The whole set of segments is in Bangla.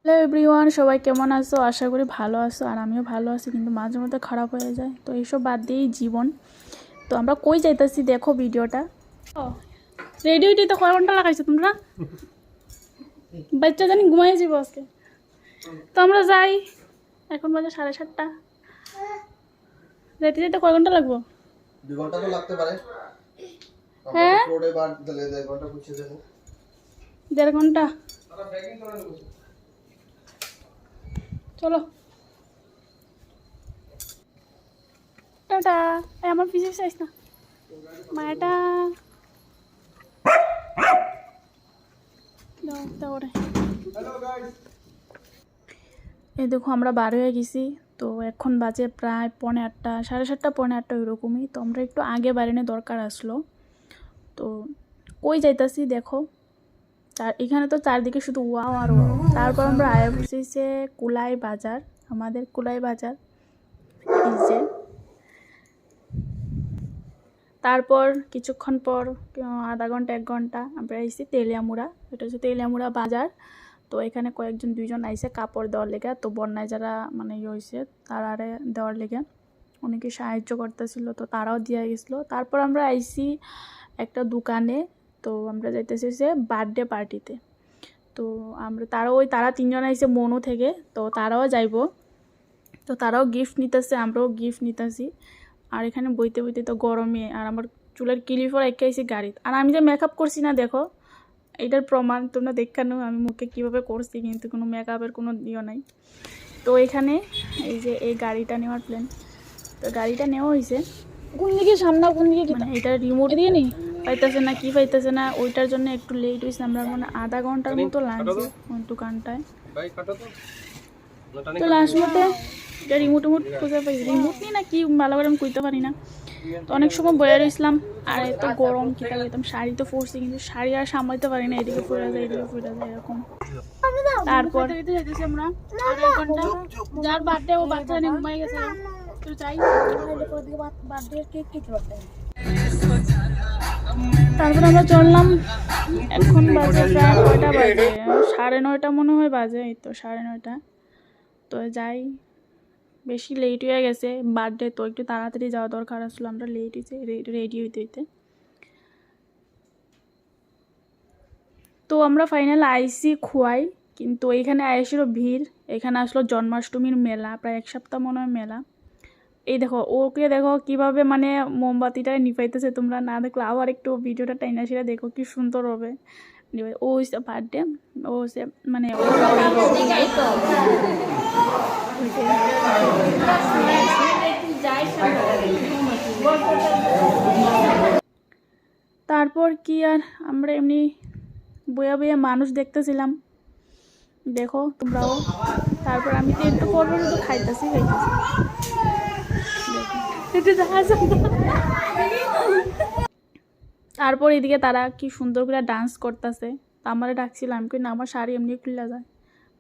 হ্যালো এভরিওয়ান, সবাই কেমন আছো? আশা করি ভালো আছো। আর আমিও ভালো আছি, কিন্তু মাঝে মধ্যে খারাপ হয়ে যায়। তো এইসব বাদ দিয়েই জীবন। তো আমরা কই যাইতেছি দেখো ভিডিওটা। রেডি হইতে তো কয় ঘন্টা লাগাইছো তোমরা? বাচ্চা জানি ঘুমাই যাবো আজকে। তো আমরা যাই, এখন বাজে 7:30। যেতে যেতে কয় ঘন্টা লাগবো? 2 ঘন্টা তো লাগতে পারে। হ্যাঁ, রোডে বার দিলে 1 ঘন্টা পৌঁছে যাবো। 1.5 ঘন্টা। চলো টাটা। আমার ফিজিক্স চাইছ না মায়াটা দাও। এই দেখো আমরা বার হয়ে গেছি। তো এখন বাজে প্রায় 7:30, 7:30, 7:30 এরকমই। তো আমরা একটু আগে বাড়ানো দরকার আসলো। তো কই যাইতাছি দেখো, এখানে তো চারদিকে শুধু ওয়াও আর ওয়াও। তারপর আমরা আয়া বসেছে কুলাই বাজার, আমাদের কুলাই বাজার এই যে। তারপর কিছুক্ষণ পর আধা ঘন্টা 1 ঘন্টা আমরা আইসি তেলিয়ামুড়া। এটা হচ্ছে তেলিয়ামুড়া বাজার। তো এখানে কয়েকজন 2জন আইসে কাপড় দেওয়ার লেগে। তো বন্যায় যারা মানে হয়েছে তারারে দেওয়ার লেগে অনেকে সাহায্য করতেছিল, তো তারাও দিয়ে গেছিলো। তারপর আমরা আইসি একটা দোকানে। তো আমরা যাইতেছি যে বার্থডে পার্টিতে। তো তারা 3জন আইসে মনু থেকে, তো তারাও যাইব। তো তারাও গিফট নিতেছে, আমরাও গিফট নিতেছি। আর এখানে বইতে বইতে তো গরমে আর আমার চুলের ক্লিপও একে আইসি গাড়িতে। আর আমি যে মেকআপ করছি না দেখো, এটার প্রমাণ তোমরা দেখানো আমি মুখে কীভাবে করছি, কিন্তু কোনো মেকআপের কোনো ইয়ে নাই। তো এখানে এই যে এই গাড়িটা নেওয়ার প্ল্যান। তো গাড়িটা নেওয়া হয়েছে। কোন দিকে সামনে কোন দিকে মানে এটা রিমোট দিয়ে নি পাইতেছে না, কি পাইতেছে না, ওইটার জন্য একটু লেট হয়েছে। আমরা মানে আধা ঘন্টার মতো লাগছে ওই দোকানটায়। তো লাস্ট মতে এটা রিমোট খুঁজে পাইছি। রিমোট নিই না কি ভালো করে আমি কইতে পারি না। তো অনেক সময় বয়ে রয়েছিলাম। আর এত গরম কিতা করতাম, শাড়ি তো পরছি কিন্তু শাড়ি আর সামলাইতে পারি না, এদিকে ফুরে যায় এদিকে ফুরে যায় এরকম। তারপর যাইতেছি আমরা আধা ঘন্টা। যার বার্থডে ও বাচ্চা নিয়ে ঘুমাই গেছে। তো চাই বার্থডে কেক কেটে বার্থডে তারপর আমরা চললাম। এখন বাজে প্রায় কয়টা বাজে? 9:30 মনে হয় বাজে। এই তো 9:30। তো যাই, বেশি লেট হয়ে গেছে বার্থডে, তো একটু তাড়াতাড়ি যাওয়া দরকার আসলে। আমরা লেট হয়েছে রেডি হইতে। তো আমরা ফাইনাল আইসি খুয়াই, কিন্তু এইখানে আইসিরও ভিড়। এখানে আসলো জন্মাষ্টমীর মেলা, প্রায় 1 সপ্তাহ মনে হয় মেলা। এই দেখো ওকে, দেখো কিভাবে মানে মোমবাতিটা নিভাইতেছে। তোমরা না দেখলে আবার একটু ভিডিওটা টাইনা সেটা দেখো, কি সুন্দর হবে। ও হচ্ছে বার্থডে, ও হচ্ছে মানে তারপর কি আর আমরা এমনি বইয়া বইয়া মানুষ দেখতেছিলাম, দেখো তোমরাও। তারপর আমি তো একটু পর একটু খাইতেছি। তারপর এদিকে তারা কি সুন্দর করে ডান্স করতেছে। আমারে ডাকছিলাম, আমি কই না আমার শাড়ি এমনি খুলে যায়।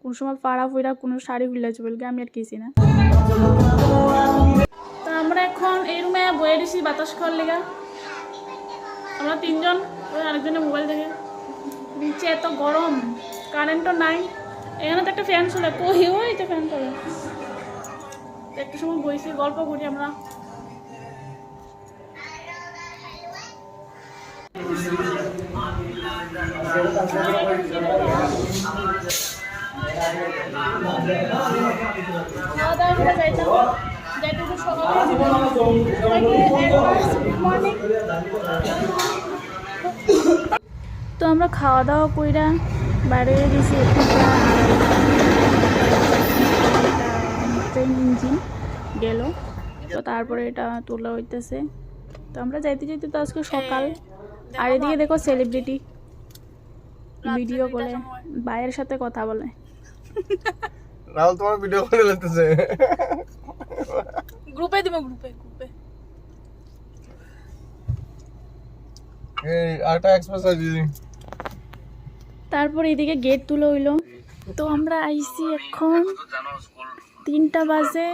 কোন সময় পাড়া ফুইরা কোনো শাড়ি খুলে যাবে বলে আমি আর কিছু না। তো আমরা এখন এই রুমে বয়ে দিছি বাতাস খাওয়ার লেগা। আমরা 3জন, ওই আরেকজনের মোবাইল দেখে। নিচে এত গরম, কারেন্টও নাই। এখানে তো একটা ফ্যান চলে, কই ওই তো ফ্যান চলে। একটা সময় বইছি, গল্প করি আমরা। খাওয়া দাওয়া করে যাইতাম। তো আমরা খাওয়া দাওয়া কইরা বাইরে গেছি। ট্রেন ইঞ্জিন গেল, তো তারপরে এটা তোলা হইতেছে। তো আমরা যাইতে যাইতে তো আজকে সকাল। আর এদিকে দেখো সেলিব্রিটি ভিডিও কলে ভাইয়ের সাথে কথা বলে। রাহুল তোমার ভিডিও করে নিতেছে। গ্রুপে দিব গ্রুপে এই আটা এক্সপ্রেস আছে দিদি। তারপর এদিকে গেট তুলে হইলো। তো আমরা আইছি এখন 3টা বাজে।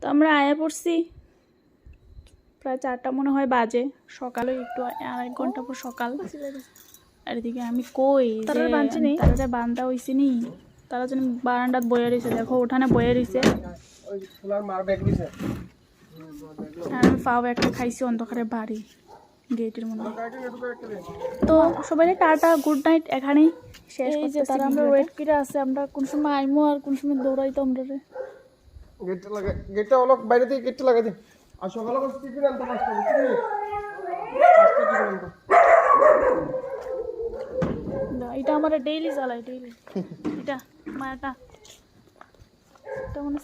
তো আমরা আয়া পড়ছি প্রায় 4টা মনে হয় বাজে। সকালে একটু 1.5 ঘন্টা পর সকাল। আর এদিকে আমি কই তারা বান্ধা হয়েছে নি। তারা যেন বারান্দাত বয়ে রয়েছে, দেখো উঠানে বয়ে রয়েছে। ওই খোলার মার ব্যাগ দিছে আর আমি পাও একটা খাইছি অন্ধকারে বাড়ি গেটের মনে হয়। গাড়িটা একটু করে একটা দে। তো সবাই টাটা, গুড নাইট, এখানেই শেষ এই যে করতেছি তারা আমরা ভিডিওটা। ওয়েট করে আছে, আমরা কোন সময় আইমো আর কোন সময় দৌড়াইতো আমরা রে। গেটটা লাগা, গেটটা অলক বাইরে থেকে গেটটা লাগাই দে। আর সকালে বসে টিফিন আনতে পারছো বুঝলি? পাঁচটা টিফিন আনতে। এটা আমার ডেইলি চালাই, ডেইলি এটা মায়াটা এটা মনে